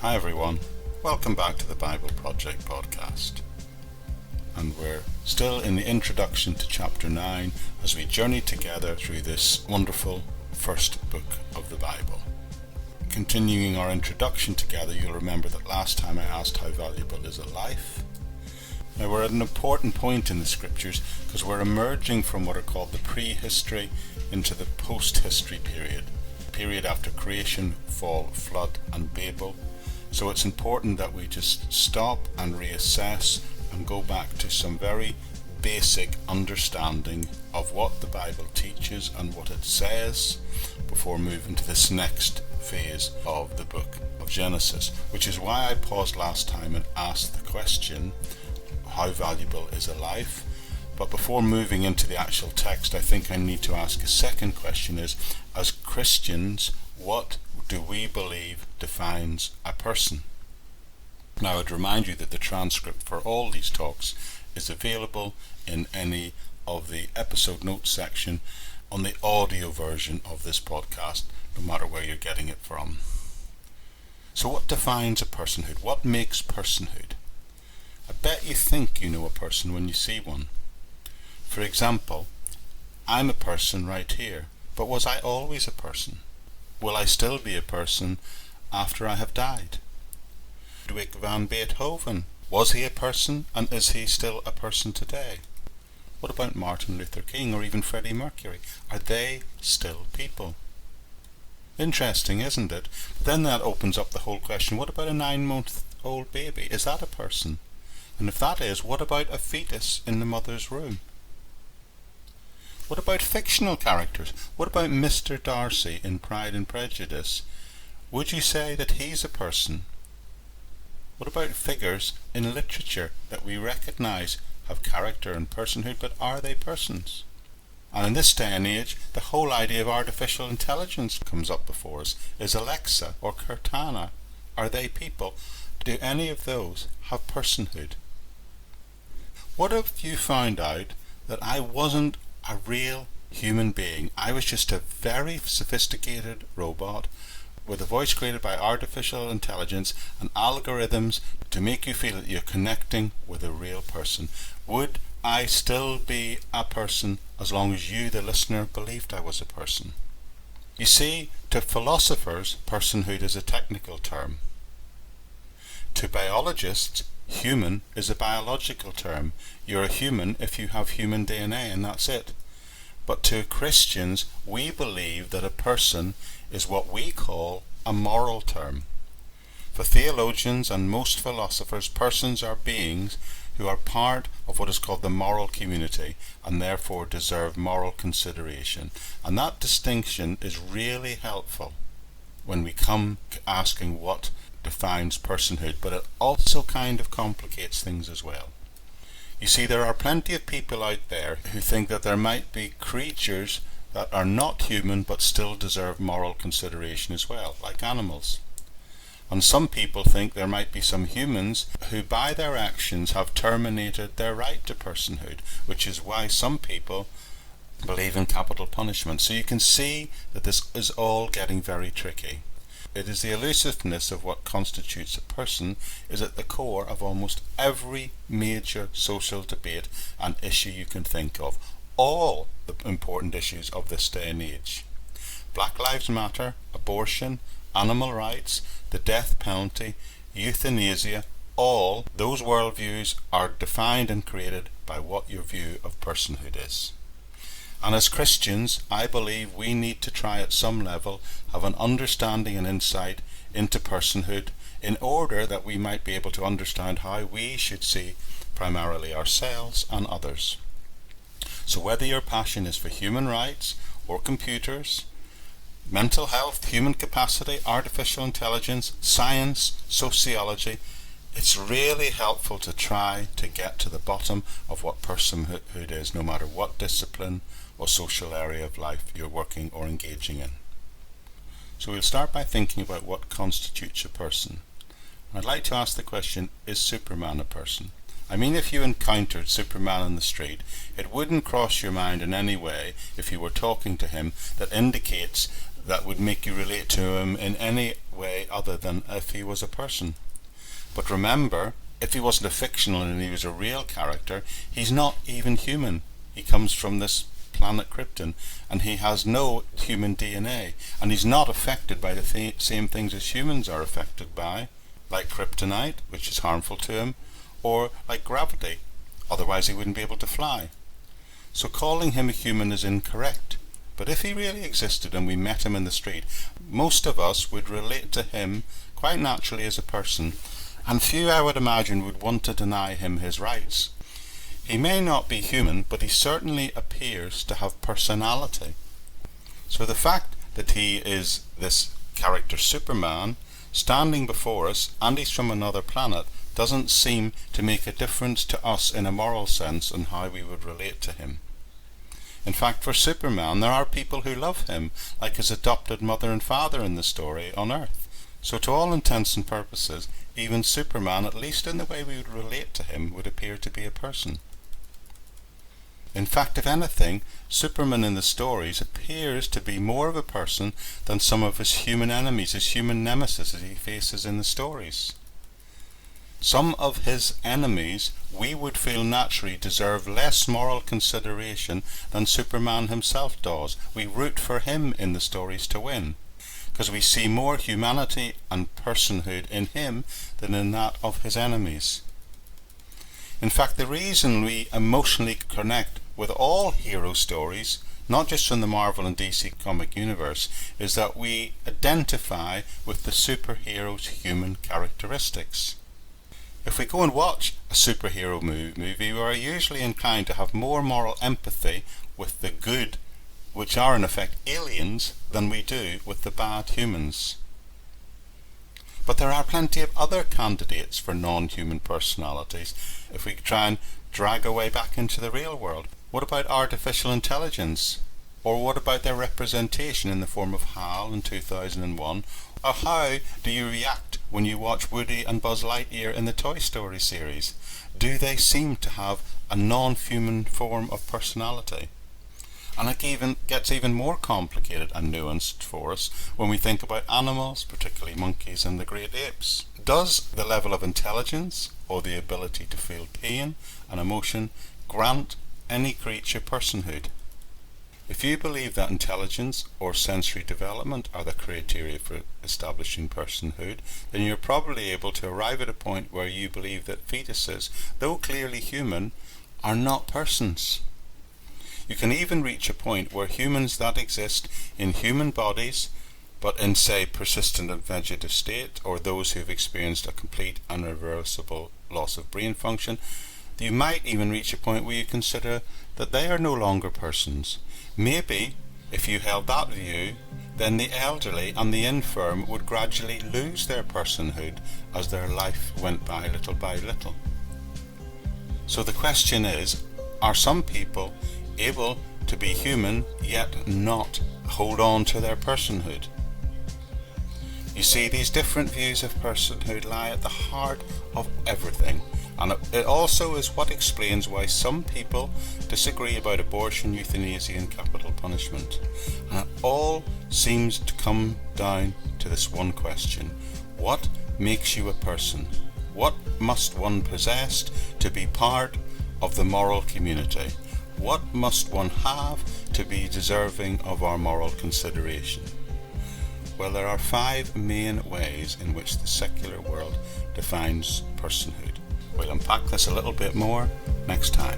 Hi everyone, welcome back to the Bible Project podcast. And we're still in the introduction to chapter 9 as we journey together through this wonderful first book of the Bible. Continuing our introduction together, you'll remember that last time I asked how valuable is a life. Now we're at an important point in the scriptures because we're emerging from what are called the prehistory into the post-history period after creation, fall, flood and Babel. So it's important that we just stop and reassess and go back to some very basic understanding of what the Bible teaches and what it says before moving to this next phase of the book of Genesis, which is why I paused last time and asked the question, how valuable is a life? But before moving into the actual text, I think I need to ask a second question is, as Christians, what do we believe defines a person? Now I'd remind you that the transcript for all these talks is available in any of the episode notes section on the audio version of this podcast, no matter where you're getting it from. So what defines a personhood? What makes personhood? I bet you think you know a person when you see one. For example, I'm a person right here, but was I always a person? Will I still be a person after I have died? Ludwig van Beethoven, was he a person and is he still a person today? What about Martin Luther King or even Freddie Mercury? Are they still people? Interesting, isn't it? But then that opens up the whole question, what about a 9-month-old baby? Is that a person? And if that is, what about a fetus in the mother's womb? What about fictional characters? What about Mr. Darcy in Pride and Prejudice? Would you say that he's a person? What about figures in literature that we recognise have character and personhood, but are they persons? And in this day and age, the whole idea of artificial intelligence comes up before us. Is Alexa or Cortana, are they people? Do any of those have personhood? What if you found out that I wasn't a real human being? I was just a very sophisticated robot with a voice created by artificial intelligence and algorithms to make you feel that you're connecting with a real person. Would I still be a person as long as you, the listener, believed I was a person? You see, to philosophers, personhood is a technical term. To biologists, human is a biological term. You're a human if you have human DNA, and that's it. But to Christians, we believe that a person is what we call a moral term. For theologians and most philosophers, persons are beings who are part of what is called the moral community and therefore deserve moral consideration. And that distinction is really helpful when we come to asking what defines personhood, but it also kind of complicates things as well. You see, there are plenty of people out there who think that there might be creatures that are not human but still deserve moral consideration as well, like animals. And some people think there might be some humans who by their actions have terminated their right to personhood, which is why some people believe in capital punishment. So you can see that this is all getting very tricky. It is the elusiveness of what constitutes a person is at the core of almost every major social debate and issue you can think of. All the important issues of this day and age. Black Lives Matter, abortion, animal rights, the death penalty, euthanasia, all those worldviews are defined and created by what your view of personhood is. And as Christians, I believe we need to try at some level have an understanding and insight into personhood in order that we might be able to understand how we should see primarily ourselves and others. So whether your passion is for human rights or computers, mental health, human capacity, artificial intelligence, science, sociology, it's really helpful to try to get to the bottom of what personhood is, no matter what discipline or social area of life you're working or engaging in. So we'll start by thinking about what constitutes a person. I'd like to ask the question, is Superman a person? I mean, if you encountered Superman on the street, it wouldn't cross your mind in any way, if you were talking to him, that indicates that would make you relate to him in any way other than if he was a person. But remember, if he wasn't a fictional and he was a real character, he's not even human. He comes from this planet Krypton, and he has no human DNA, and he's not affected by the same things as humans are affected by, like kryptonite, which is harmful to him, or like gravity, otherwise he wouldn't be able to fly. So calling him a human is incorrect. But if he really existed and we met him in the street, most of us would relate to him quite naturally as a person, and few, I would imagine, would want to deny him his rights. He may not be human, but he certainly appears to have personality. So the fact that he is this character Superman, standing before us, and he's from another planet, doesn't seem to make a difference to us in a moral sense on how we would relate to him. In fact, for Superman, there are people who love him, like his adopted mother and father in the story on Earth. So to all intents and purposes, even Superman, at least in the way we would relate to him, would appear to be a person. In fact, if anything, Superman in the stories appears to be more of a person than some of his human enemies, his human nemesis that he faces in the stories. Some of his enemies we would feel naturally deserve less moral consideration than Superman himself does. We root for him in the stories to win, because we see more humanity and personhood in him than in that of his enemies. In fact, the reason we emotionally connect with all hero stories, not just from the Marvel and DC comic universe, is that we identify with the superhero's human characteristics. If we go and watch a superhero movie, we are usually inclined to have more moral empathy with the good, which are in effect aliens, than we do with the bad humans. But there are plenty of other candidates for non-human personalities if we try and drag our way back into the real world. What about artificial intelligence? Or what about their representation in the form of HAL in 2001? Or how do you react when you watch Woody and Buzz Lightyear in the Toy Story series? Do they seem to have a non-human form of personality? And it gets even more complicated and nuanced for us when we think about animals, particularly monkeys and the great apes. Does the level of intelligence or the ability to feel pain and emotion grant any creature personhood? If you believe that intelligence or sensory development are the criteria for establishing personhood, then you're probably able to arrive at a point where you believe that fetuses, though clearly human, are not persons. You can even reach a point where humans that exist in human bodies, but in, say, persistent and vegetative state, or those who have experienced a complete and irreversible loss of brain function, you might even reach a point where you consider that they are no longer persons. Maybe, if you held that view, then the elderly and the infirm would gradually lose their personhood as their life went by little. So the question is, are some people able to be human yet not hold on to their personhood? You see, these different views of personhood lie at the heart of everything, and it also is what explains why some people disagree about abortion, euthanasia and capital punishment. And it all seems to come down to this one question: what makes you a person? What must one possess to be part of the moral community? What must one have to be deserving of our moral consideration? Well, there are 5 main ways in which the secular world defines personhood. We'll unpack this a little bit more next time.